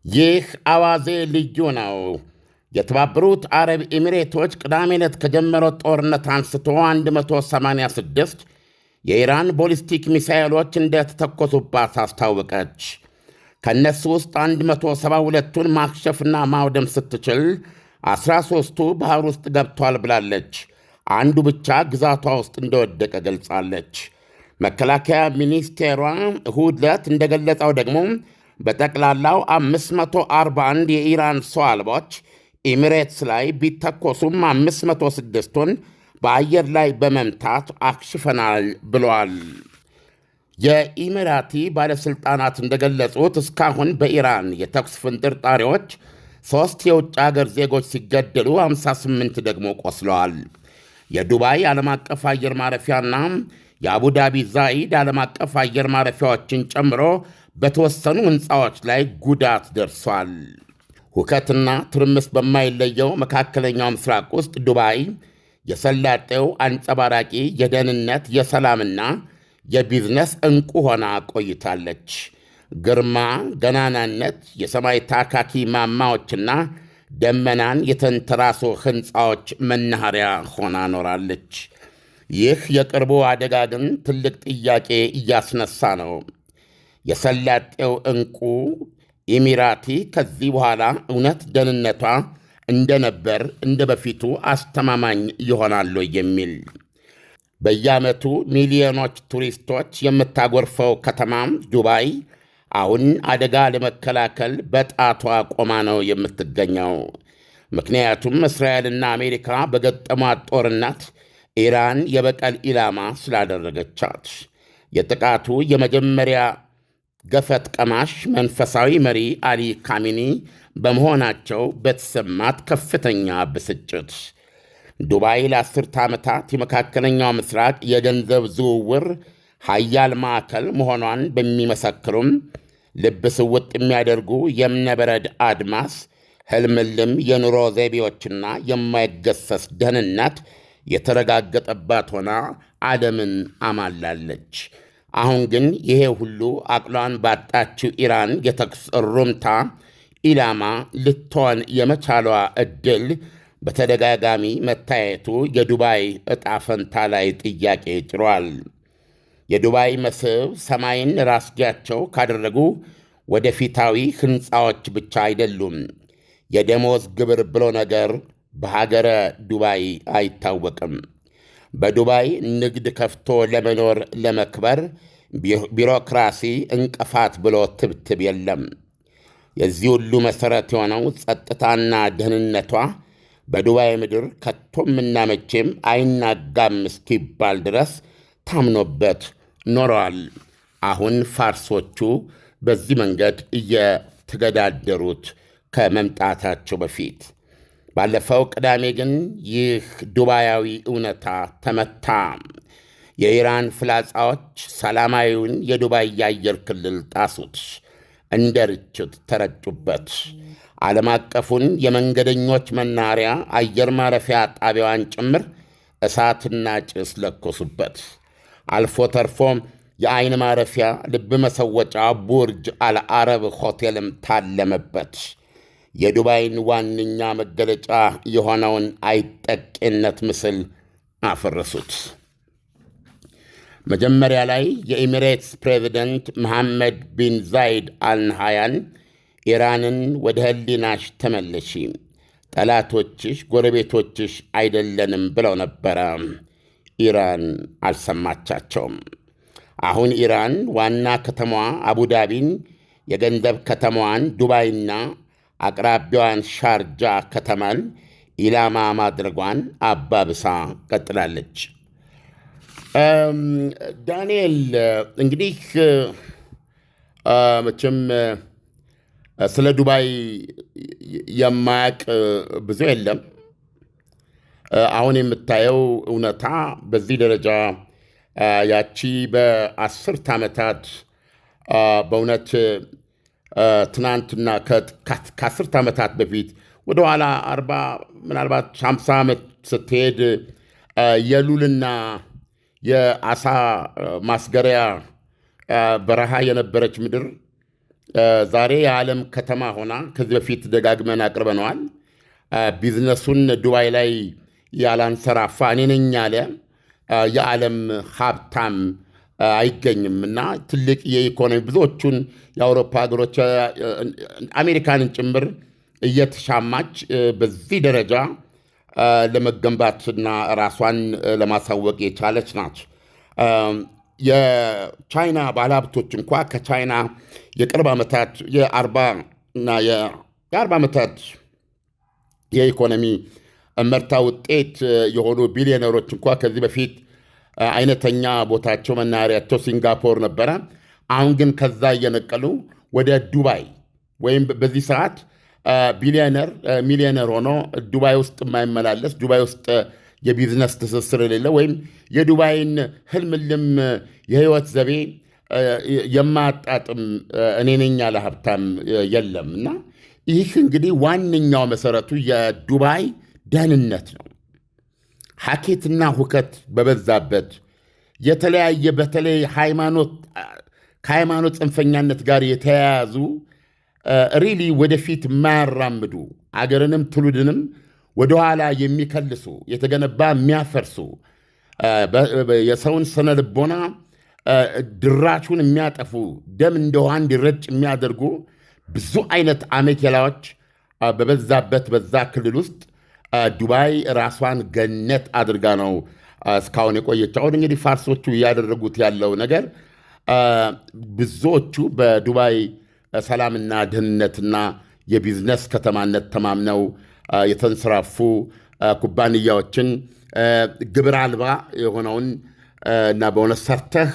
ይህ አዋዜ ልዩ ነው። የተባበሩት አረብ ኤሚሬቶች ቅዳሜ ዕለት ከጀመረው ጦርነት አንስቶ 186 የኢራን ቦሊስቲክ ሚሳይሎች እንደተተኮሱባት አስታወቀች። ከእነሱ ውስጥ 172ቱን ማክሸፍና ማውደም ስትችል 13ቱ ባህር ውስጥ ገብቷል ብላለች። አንዱ ብቻ ግዛቷ ውስጥ እንደወደቀ ገልጻለች። መከላከያ ሚኒስቴሯ እሁድ ዕለት እንደገለጸው ደግሞ በጠቅላላው 541 የኢራን ሰው አልቦች ኤሚሬትስ ላይ ቢተኮሱም 506ቱን በአየር ላይ በመምታት አክሽፈናል ብለዋል። የኢሚራቲ ባለሥልጣናት እንደገለጹት እስካሁን በኢራን የተኩስ ፍንጥርጣሪዎች 3 የውጭ አገር ዜጎች ሲገደሉ 58 ደግሞ ቆስለዋል። የዱባይ ዓለም አቀፍ አየር ማረፊያና የአቡዳቢ ዛኢድ ዓለም አቀፍ አየር ማረፊያዎችን ጨምሮ በተወሰኑ ሕንፃዎች ላይ ጉዳት ደርሷል። ሁከትና ትርምስ በማይለየው መካከለኛው ምስራቅ ውስጥ ዱባይ የሰላጤው አንጸባራቂ የደህንነት የሰላምና የቢዝነስ ዕንቁ ሆና ቆይታለች። ግርማ ገናናነት፣ የሰማይ ታካኪ ማማዎችና ደመናን የተንተራሶ ሕንፃዎች መናኸሪያ ሆና ኖራለች። ይህ የቅርቡ አደጋ ግን ትልቅ ጥያቄ እያስነሳ ነው። የሰላጤው ዕንቁ ኢሚራቲ ከዚህ በኋላ እውነት ደህንነቷ እንደነበር እንደ በፊቱ አስተማማኝ ይሆናሉ የሚል በየዓመቱ ሚሊዮኖች ቱሪስቶች የምታጎርፈው ከተማ ዱባይ አሁን አደጋ ለመከላከል በጣቷ ቆማ ነው የምትገኘው። ምክንያቱም እስራኤልና አሜሪካ በገጠሟት ጦርነት ኢራን የበቀል ኢላማ ስላደረገቻት። የጥቃቱ የመጀመሪያ ገፈት ቀማሽ መንፈሳዊ መሪ አሊ ካሚኒ በመሆናቸው በተሰማት ከፍተኛ ብስጭት ዱባይ ለ10 ዓመታት የመካከለኛው ምስራቅ የገንዘብ ዝውውር ሀያል ማዕከል መሆኗን በሚመሰክሩም ልብ ስውጥ የሚያደርጉ የእብነበረድ አድማስ፣ ሕልምልም የኑሮ ዘይቤዎችና የማይገሰስ ደህንነት የተረጋገጠባት ሆና ዓለምን አማላለች። አሁን ግን ይሄ ሁሉ አቅሏን ባጣችው ኢራን የተኩስ ሩምታ ኢላማ ልትሆን የመቻሏ ዕድል በተደጋጋሚ መታየቱ የዱባይ ዕጣ ፈንታ ላይ ጥያቄ ጭሯል። የዱባይ መስህብ ሰማይን ራስጌያቸው ካደረጉ ወደፊታዊ ሕንፃዎች ብቻ አይደሉም። የደሞዝ ግብር ብሎ ነገር በሀገረ ዱባይ አይታወቅም። በዱባይ ንግድ ከፍቶ ለመኖር ለመክበር ቢሮክራሲ እንቅፋት ብሎ ትብትብ የለም። የዚህ ሁሉ መሠረት የሆነው ጸጥታና ደህንነቷ በዱባይ ምድር ከቶምና መቼም አይናጋም እስኪባል ድረስ ታምኖበት ኖረዋል። አሁን ፋርሶቹ በዚህ መንገድ እየተገዳደሩት ከመምጣታቸው በፊት ባለፈው ቅዳሜ ግን ይህ ዱባያዊ እውነታ ተመታ። የኢራን ፍላጻዎች ሰላማዊውን የዱባይ የአየር ክልል ጣሱት፣ እንደ ርችት ተረጩበት። ዓለም አቀፉን የመንገደኞች መናኸሪያ አየር ማረፊያ ጣቢያዋን ጭምር እሳትና ጭስ ለኮሱበት። አልፎ ተርፎም የዐይን ማረፊያ ልብ መሰወጫ ቡርጅ አልዓረብ ሆቴልም ታለመበት። የዱባይን ዋነኛ መገለጫ የሆነውን አይጠቄነት ምስል አፈረሱት። መጀመሪያ ላይ የኤሚሬትስ ፕሬዚደንት መሐመድ ቢን ዛይድ አልናሃያን ኢራንን ወደ ሕሊናሽ ተመለሺ፣ ጠላቶችሽ ጎረቤቶችሽ አይደለንም ብለው ነበረ። ኢራን አልሰማቻቸውም። አሁን ኢራን ዋና ከተማዋ አቡዳቢን፣ የገንዘብ ከተማዋን ዱባይና አቅራቢያዋን ሻርጃ ከተማን ኢላማ ማድረጓን አባብሳ ቀጥላለች። ዳንኤል እንግዲህ መቼም ስለ ዱባይ የማያውቅ ብዙ የለም። አሁን የምታየው እውነታ በዚህ ደረጃ ያቺ በ10 ዓመታት በእውነት ትናንትና ከ10 ዓመታት በፊት ወደኋላ 40 ምናልባት 50 ዓመት ስትሄድ የሉልና የአሳ ማስገሪያ በረሃ የነበረች ምድር ዛሬ የዓለም ከተማ ሆና ከዚህ በፊት ደጋግመን አቅርበነዋል። ቢዝነሱን ዱባይ ላይ ያላንሰራፋ እኔ ነኝ ያለ የዓለም ሀብታም አይገኝም እና ትልቅ የኢኮኖሚ ብዙዎቹን የአውሮፓ ሀገሮች አሜሪካንን ጭምር እየተሻማች በዚህ ደረጃ ለመገንባትና ራሷን ለማሳወቅ የቻለች ናት። የቻይና ባለሀብቶች እንኳ ከቻይና የቅርብ ዓመታት የ40 ዓመታት የኢኮኖሚ እመርታ ውጤት የሆኑ ቢሊዮነሮች እንኳ ከዚህ በፊት አይነተኛ ቦታቸው መናኸሪያቸው ሲንጋፖር ነበረ። አሁን ግን ከዛ እየነቀሉ ወደ ዱባይ ወይም በዚህ ሰዓት ሚሊዮነር ሆኖ ዱባይ ውስጥ የማይመላለስ ዱባይ ውስጥ የቢዝነስ ትስስር የሌለ ወይም የዱባይን ህልምልም የህይወት ዘቤ የማያጣጥም እኔ ነኝ ያለ ሀብታም የለም እና ይህ እንግዲህ ዋነኛው መሰረቱ የዱባይ ደህንነት ነው። ሐኬትና ሁከት በበዛበት የተለያየ በተለይ ከሃይማኖት ጽንፈኛነት ጋር የተያያዙ ሪሊ ወደፊት የማያራምዱ አገርንም ትውልድንም ወደኋላ የሚከልሱ የተገነባ የሚያፈርሱ የሰውን ስነ ልቦና ድራሹን የሚያጠፉ ደም እንደ ውሃ እንዲረጭ የሚያደርጉ ብዙ አይነት አሜኬላዎች በበዛበት በዛ ክልል ውስጥ ዱባይ ራሷን ገነት አድርጋ ነው እስካሁን የቆየችው። አሁን እንግዲህ ፋርሶቹ እያደረጉት ያለው ነገር ብዙዎቹ በዱባይ ሰላምና ደህንነትና የቢዝነስ ከተማነት ተማምነው የተንሰራፉ ኩባንያዎችን ግብር አልባ የሆነውን እና በእውነት ሰርተህ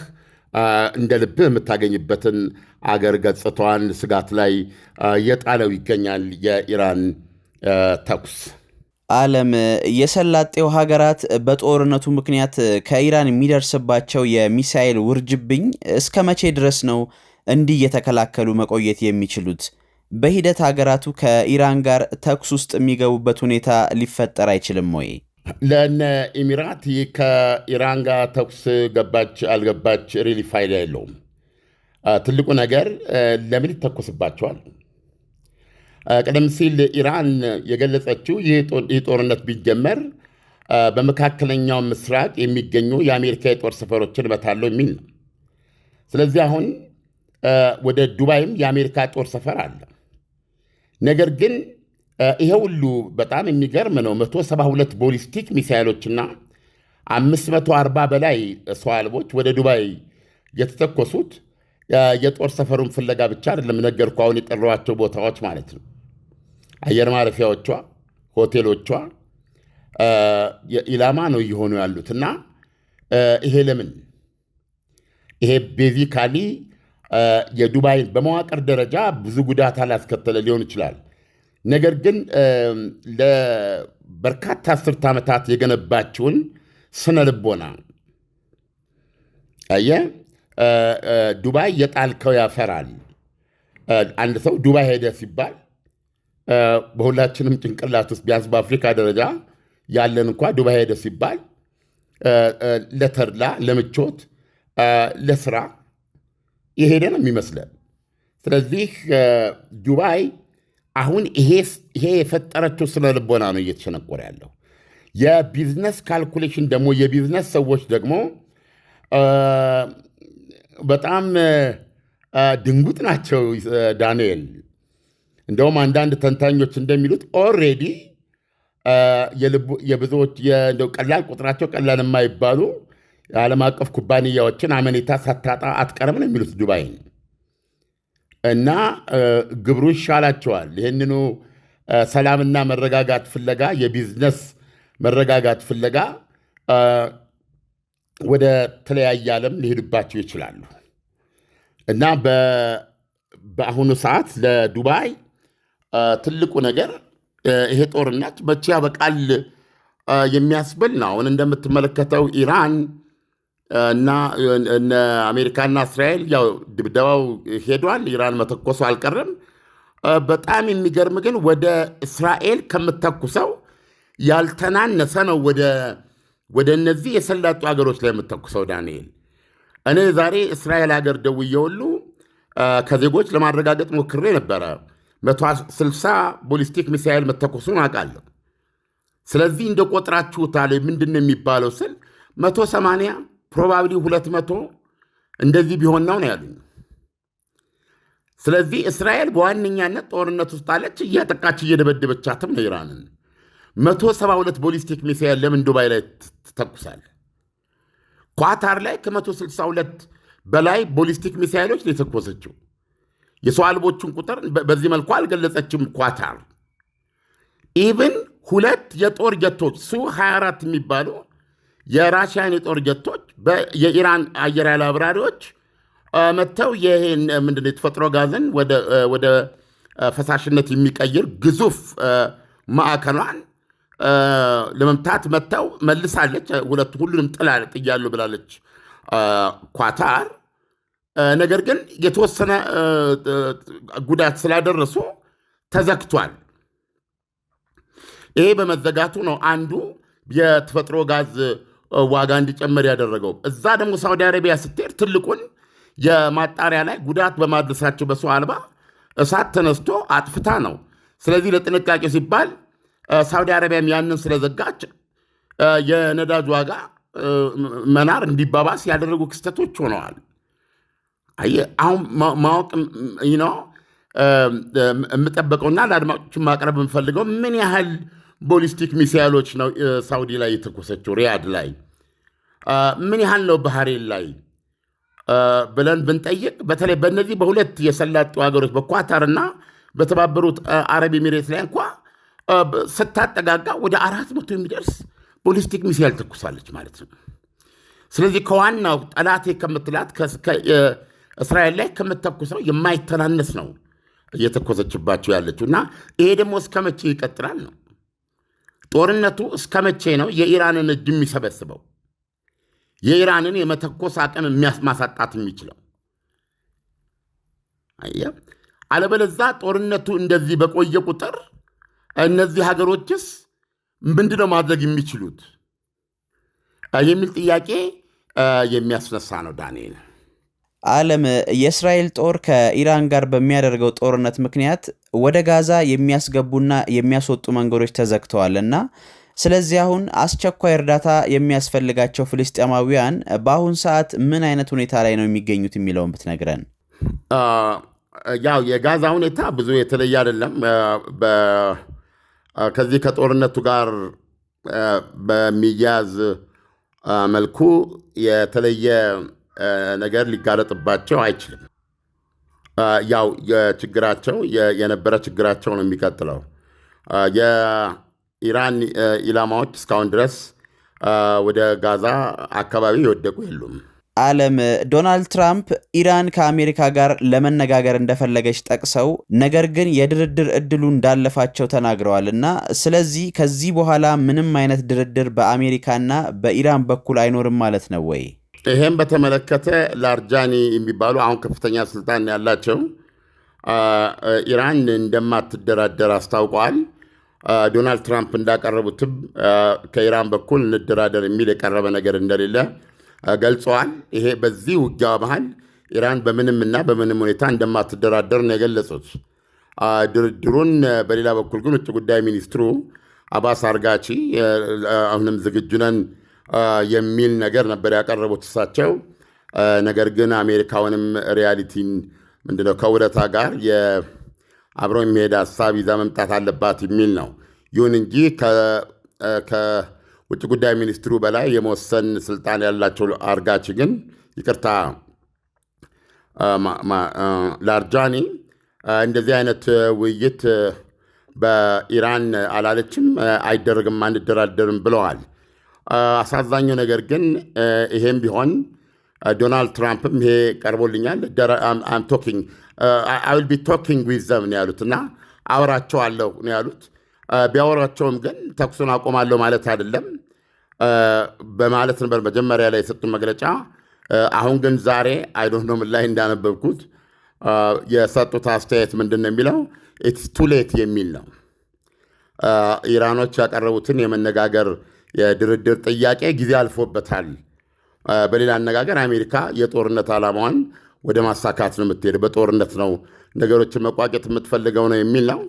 እንደ ልብህ የምታገኝበትን አገር ገጽታዋን ስጋት ላይ እየጣለው ይገኛል የኢራን ተኩስ። ዓለም የሰላጤው ሀገራት በጦርነቱ ምክንያት ከኢራን የሚደርስባቸው የሚሳኤል ውርጅብኝ እስከ መቼ ድረስ ነው እንዲህ የተከላከሉ መቆየት የሚችሉት? በሂደት ሀገራቱ ከኢራን ጋር ተኩስ ውስጥ የሚገቡበት ሁኔታ ሊፈጠር አይችልም ወይ? ለእነ ኢሚራት ከኢራን ጋር ተኩስ ገባች አልገባች ሪሊ ፋይዳ የለውም። ትልቁ ነገር ለምን ይተኮስባቸዋል? ቀደም ሲል ኢራን የገለጸችው ይህ ጦርነት ቢጀመር በመካከለኛው ምስራቅ የሚገኙ የአሜሪካ የጦር ሰፈሮችን እመታለሁ የሚል ነው። ስለዚህ አሁን ወደ ዱባይም የአሜሪካ ጦር ሰፈር አለ። ነገር ግን ይሄ ሁሉ በጣም የሚገርም ነው። 172 ቦሊስቲክ ሚሳይሎችና 540 በላይ ሰው አልቦች ወደ ዱባይ የተተኮሱት የጦር ሰፈሩን ፍለጋ ብቻ አይደለም። ነገርኩ አሁን የጠሯቸው ቦታዎች ማለት ነው። አየር ማረፊያዎቿ፣ ሆቴሎቿ ኢላማ ነው እየሆኑ ያሉት እና ይሄ ለምን ይሄ ቤዚካሊ የዱባይን በመዋቅር ደረጃ ብዙ ጉዳት አላስከተለ ሊሆን ይችላል። ነገር ግን ለበርካታ አስርት ዓመታት የገነባችውን ስነ ልቦና ዱባይ የጣልከው ያፈራል። አንድ ሰው ዱባይ ሄደ ሲባል በሁላችንም ጭንቅላት ውስጥ ቢያንስ በአፍሪካ ደረጃ ያለን እንኳ ዱባይ ሄደ ሲባል ለተድላ፣ ለምቾት፣ ለስራ የሄደ ነው የሚመስለን። ስለዚህ ዱባይ አሁን ይሄ የፈጠረችው ስነ ልቦና ነው እየተሸነቆረ ያለው። የቢዝነስ ካልኩሌሽን ደግሞ የቢዝነስ ሰዎች ደግሞ በጣም ድንጉጥ ናቸው ዳንኤል። እንደውም አንዳንድ ተንታኞች እንደሚሉት ኦልሬዲ የብዙዎች ቀላል ቁጥራቸው ቀላል የማይባሉ የዓለም አቀፍ ኩባንያዎችን አመኔታ ሳታጣ አትቀርም ነው የሚሉት ዱባይን እና ግብሩ ይሻላቸዋል። ይህንኑ ሰላምና መረጋጋት ፍለጋ የቢዝነስ መረጋጋት ፍለጋ ወደ ተለያየ ዓለም ሊሄዱባቸው ይችላሉ እና በአሁኑ ሰዓት ለዱባይ ትልቁ ነገር ይሄ ጦርነት መቼ ያበቃል የሚያስብል ነው። አሁን እንደምትመለከተው ኢራን እና አሜሪካና እስራኤል ያው ድብደባው ሄዷል። ኢራን መተኮሱ አልቀረም። በጣም የሚገርም ግን ወደ እስራኤል ከምተኩሰው ያልተናነሰ ነው ወደ እነዚህ የሰላጡ ሀገሮች ላይ የምተኩሰው ዳንኤል። እኔ ዛሬ እስራኤል ሀገር ደውዬ ሁሉ ከዜጎች ለማረጋገጥ ሞክሬ ነበረ። 160 ቦሊስቲክ ሚሳይል መተኮሱን አውቃለሁ። ስለዚህ እንደ ቆጥራችሁታል ምንድን ነው የሚባለው ስል 180 ፕሮባብሊ 200 እንደዚህ ቢሆን ነው ያሉኝ። ስለዚህ እስራኤል በዋነኛነት ጦርነት ውስጥ አለች፣ እያጠቃች እየደበደበቻትም ነው ኢራንን። 172 ቦሊስቲክ ሚሳይል ለምን ዱባይ ላይ ትተኩሳል? ኳታር ላይ ከ162 በላይ ቦሊስቲክ ሚሳይሎች የተኮሰችው። የሰው አልቦቹን ቁጥር በዚህ መልኩ አልገለጸችም ኳታር። ኢቭን 2 የጦር ጀቶች ሱ-24 የሚባሉ የራሽያን የጦር ጀቶች የኢራን አየር ኃይል አብራሪዎች መጥተው ይህን ምንድን የተፈጥሮ ጋዝን ወደ ፈሳሽነት የሚቀይር ግዙፍ ማዕከሏን ለመምታት መጥተው መልሳለች። ሁሉንም ጥያሉ ብላለች ኳታር። ነገር ግን የተወሰነ ጉዳት ስላደረሱ ተዘግቷል። ይሄ በመዘጋቱ ነው አንዱ የተፈጥሮ ጋዝ ዋጋ እንዲጨመር ያደረገው። እዛ ደግሞ ሳውዲ አረቢያ ስትሄድ ትልቁን የማጣሪያ ላይ ጉዳት በማድረሳቸው በሰው አልባ እሳት ተነስቶ አጥፍታ ነው። ስለዚህ ለጥንቃቄ ሲባል ሳውዲ አረቢያም ያንን ስለዘጋች የነዳጅ ዋጋ መናር እንዲባባስ ያደረጉ ክስተቶች ሆነዋል። አሁን ማወቅ የምጠበቀውና ለአድማጮችን ማቅረብ የምፈልገው ምን ያህል ቦሊስቲክ ሚሳይሎች ነው ሳውዲ ላይ የተኮሰችው፣ ሪያድ ላይ ምን ያህል ነው ባህሬን ላይ ብለን ብንጠይቅ፣ በተለይ በእነዚህ በሁለት የሰላጡ ሀገሮች በኳታርና በተባበሩት አረብ ኤሚሬት ላይ እንኳ ስታጠጋጋ ወደ 400 የሚደርስ ቦሊስቲክ ሚሳይል ተኩሳለች ማለት ነው። ስለዚህ ከዋናው ጠላቴ ከምትላት እስራኤል ላይ ከምትተኩሰው የማይተናነስ ነው እየተኮሰችባቸው ያለችው እና ይሄ ደግሞ እስከ መቼ ይቀጥላል ነው ጦርነቱ? እስከ መቼ ነው የኢራንን እጅ የሚሰበስበው? የኢራንን የመተኮስ አቅም ማሳጣት የሚችለው? አለበለዛ ጦርነቱ እንደዚህ በቆየ ቁጥር እነዚህ ሀገሮችስ ምንድነው ማድረግ የሚችሉት የሚል ጥያቄ የሚያስነሳ ነው። ዳንኤል ዓለም የእስራኤል ጦር ከኢራን ጋር በሚያደርገው ጦርነት ምክንያት ወደ ጋዛ የሚያስገቡና የሚያስወጡ መንገዶች ተዘግተዋል እና ስለዚህ አሁን አስቸኳይ እርዳታ የሚያስፈልጋቸው ፍልስጤማውያን በአሁን ሰዓት ምን አይነት ሁኔታ ላይ ነው የሚገኙት የሚለውን ብትነግረን። ያው የጋዛ ሁኔታ ብዙ የተለየ አይደለም። ከዚህ ከጦርነቱ ጋር በሚያዝ መልኩ የተለየ ነገር ሊጋረጥባቸው አይችልም። ያው የችግራቸው የነበረ ችግራቸው ነው የሚቀጥለው። የኢራን ኢላማዎች እስካሁን ድረስ ወደ ጋዛ አካባቢ የወደቁ የሉም። ዓለም ዶናልድ ትራምፕ ኢራን ከአሜሪካ ጋር ለመነጋገር እንደፈለገች ጠቅሰው ነገር ግን የድርድር እድሉ እንዳለፋቸው ተናግረዋል እና ስለዚህ ከዚህ በኋላ ምንም አይነት ድርድር በአሜሪካና በኢራን በኩል አይኖርም ማለት ነው ወይ? ይሄም በተመለከተ ላርጃኒ የሚባሉ አሁን ከፍተኛ ስልጣን ያላቸው ኢራን እንደማትደራደር አስታውቀዋል። ዶናልድ ትራምፕ እንዳቀረቡትም ከኢራን በኩል እንደራደር የሚል የቀረበ ነገር እንደሌለ ገልጸዋል። ይሄ በዚህ ውጊያ መሃል ኢራን በምንምና በምንም ሁኔታ እንደማትደራደር ነው የገለጹት። ድርድሩን በሌላ በኩል ግን ውጭ ጉዳይ ሚኒስትሩ አባስ አርጋቺ አሁንም ዝግጁ ነን የሚል ነገር ነበር ያቀረቡት እሳቸው። ነገር ግን አሜሪካውንም ሪያሊቲን ምንድነው ከውለታ ጋር አብሮ የሚሄድ ሀሳብ ይዛ መምጣት አለባት የሚል ነው። ይሁን እንጂ ከውጭ ጉዳይ ሚኒስትሩ በላይ የመወሰን ስልጣን ያላቸው አርጋቺ ግን ይቅርታ ላርጃኒ እንደዚህ አይነት ውይይት በኢራን አላለችም፣ አይደረግም፣ አንደራደርም ብለዋል። አሳዛኙ ነገር ግን ይሄም ቢሆን ዶናልድ ትራምፕም ይሄ ቀርቦልኛል አይ ዊል ቢ ቶኪንግ ዊዝ ዘም ነው ያሉት እና አወራቸዋለሁ ነው ያሉት። ቢያወራቸውም ግን ተኩሱን አቆማለሁ ማለት አይደለም በማለት ነበር መጀመሪያ ላይ የሰጡት መግለጫ። አሁን ግን ዛሬ አይዶንት ኖ ምን ላይ እንዳነበብኩት የሰጡት አስተያየት ምንድን ነው የሚለው ኢትስ ቱ ሌት የሚል ነው። ኢራኖች ያቀረቡትን የመነጋገር የድርድር ጥያቄ ጊዜ አልፎበታል። በሌላ አነጋገር አሜሪካ የጦርነት ዓላማዋን ወደ ማሳካት ነው የምትሄደው፣ በጦርነት ነው ነገሮችን መቋጨት የምትፈልገው ነው የሚል ነው።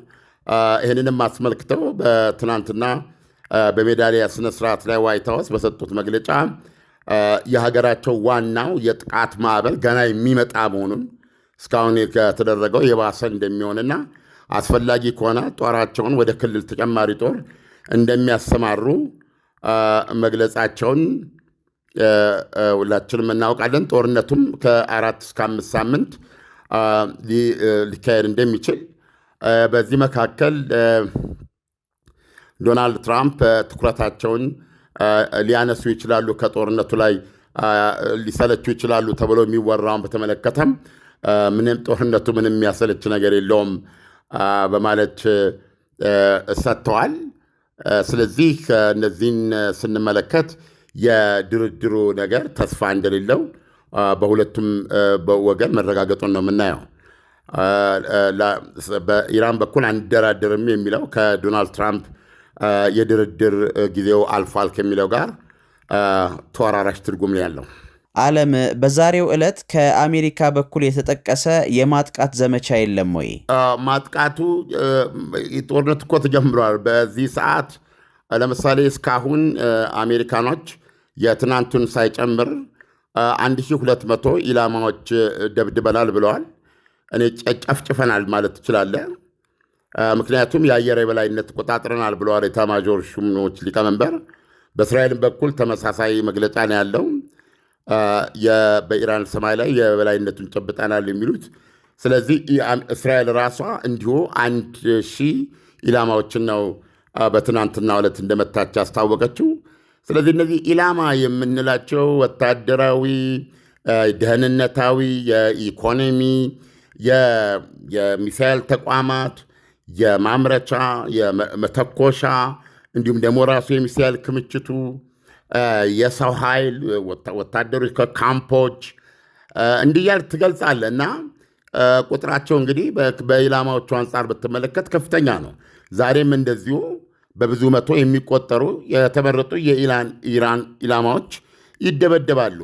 ይህንንም አስመልክተው በትናንትና በሜዳሊያ ስነስርዓት ላይ ዋይት ሃውስ በሰጡት መግለጫ የሀገራቸው ዋናው የጥቃት ማዕበል ገና የሚመጣ መሆኑን እስካሁን ከተደረገው የባሰ እንደሚሆንና አስፈላጊ ከሆነ ጦራቸውን ወደ ክልል ተጨማሪ ጦር እንደሚያሰማሩ መግለጻቸውን ሁላችንም እናውቃለን። ጦርነቱም ከ4 እስከ 5 ሳምንት ሊካሄድ እንደሚችል፣ በዚህ መካከል ዶናልድ ትራምፕ ትኩረታቸውን ሊያነሱ ይችላሉ፣ ከጦርነቱ ላይ ሊሰለቹ ይችላሉ ተብሎ የሚወራውን በተመለከተም ምንም ጦርነቱ ምንም የሚያሰለች ነገር የለውም በማለት ሰጥተዋል። ስለዚህ እነዚህን ስንመለከት የድርድሩ ነገር ተስፋ እንደሌለው በሁለቱም ወገን መረጋገጡን ነው የምናየው። በኢራን በኩል አንደራደርም የሚለው ከዶናልድ ትራምፕ የድርድር ጊዜው አልፏል ከሚለው ጋር ተወራራሽ ትርጉም ነው ያለው። ዓለም በዛሬው ዕለት ከአሜሪካ በኩል የተጠቀሰ የማጥቃት ዘመቻ የለም ወይ? ማጥቃቱ ጦርነት እኮ ተጀምሯል። በዚህ ሰዓት ለምሳሌ እስካሁን አሜሪካኖች የትናንቱን ሳይጨምር 1200 ኢላማዎች ደብድበናል ብለዋል። እኔ ጨፍጭፈናል ማለት ትችላለህ፣ ምክንያቱም የአየር የበላይነት ተቆጣጥረናል ብለዋል ኤታማዦር ሹሞች ሊቀመንበር። በእስራኤልም በኩል ተመሳሳይ መግለጫ ነው ያለው። በኢራን ሰማይ ላይ የበላይነቱን ጨብጠናል የሚሉት። ስለዚህ እስራኤል ራሷ እንዲሁ 1000 ኢላማዎችን ነው በትናንትናው ዕለት እንደመታች ያስታወቀችው። ስለዚህ እነዚህ ኢላማ የምንላቸው ወታደራዊ፣ ደህንነታዊ፣ የኢኮኖሚ፣ የሚሳኤል ተቋማት፣ የማምረቻ፣ የመተኮሻ እንዲሁም ደግሞ ራሱ የሚሳኤል ክምችቱ፣ የሰው ኃይል፣ ወታደሮች ከካምፖች እንዲያል ትገልጻለህ። እና ቁጥራቸው እንግዲህ በኢላማዎቹ አንጻር ብትመለከት ከፍተኛ ነው። ዛሬም እንደዚሁ በብዙ መቶ የሚቆጠሩ የተመረጡ የኢራን ኢላማዎች ይደበደባሉ።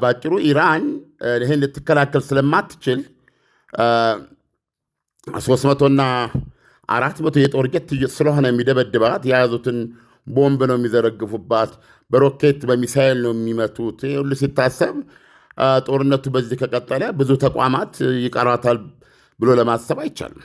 ባጭሩ ኢራን ይህን ልትከላከል ስለማትችል 300ና 400 የጦር ጀት ስለሆነ የሚደበድባት የያዙትን ቦምብ ነው የሚዘረግፉባት፣ በሮኬት በሚሳይል ነው የሚመቱት። ሁሉ ሲታሰብ ጦርነቱ በዚህ ከቀጠለ ብዙ ተቋማት ይቀራታል ብሎ ለማሰብ አይቻልም።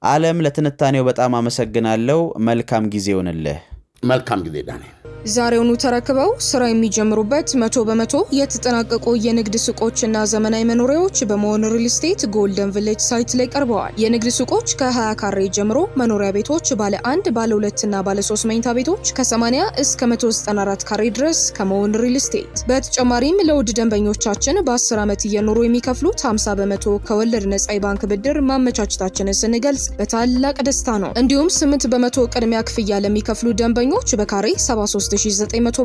ዓለም ለትንታኔው በጣም አመሰግናለሁ። መልካም ጊዜ ይሆንልህ። መልካም ጊዜ ዳኔ። ዛሬውኑ ተረክበው ስራ የሚጀምሩበት 100% የተጠናቀቁ የንግድ ሱቆችና ዘመናዊ መኖሪያዎች በመሆን ሪል ስቴት ጎልደን ቪሌጅ ሳይት ላይ ቀርበዋል። የንግድ ሱቆች ከ20 ካሬ ጀምሮ፣ መኖሪያ ቤቶች ባለ 1፣ ባለ 2 እና ባለ 3 መኝታ ቤቶች ከ80 እስከ 194 ካሬ ድረስ ከመሆን ሪል ስቴት። በተጨማሪም ለውድ ደንበኞቻችን በ10 ዓመት እየኖሩ የሚከፍሉት 50% ከወለድ ነጻ የባንክ ብድር ማመቻቸታችንን ስንገልጽ በታላቅ ደስታ ነው። እንዲሁም 8% ቅድሚያ ክፍያ ለሚከፍሉ ደንበኞች በካሬ 73900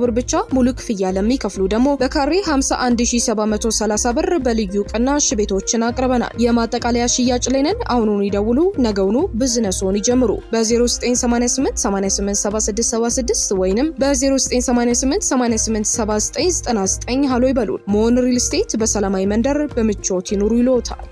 ብር ብቻ፣ ሙሉ ክፍያ ለሚከፍሉ ደግሞ በካሬ 51730 ብር በልዩ ቅናሽ ቤቶችን አቅርበናል። የማጠቃለያ ሽያጭ ላይ ነን። አሁኑኑ ይደውሉ፣ ነገውኑ ቢዝነስዎን ይጀምሩ። በ0988 887676 ወይንም በ0988 887999 ሃሎ ይበሉ። ሞን ሪል ስቴት በሰላማዊ መንደር በምቾት ይኑሩ ይሎታል።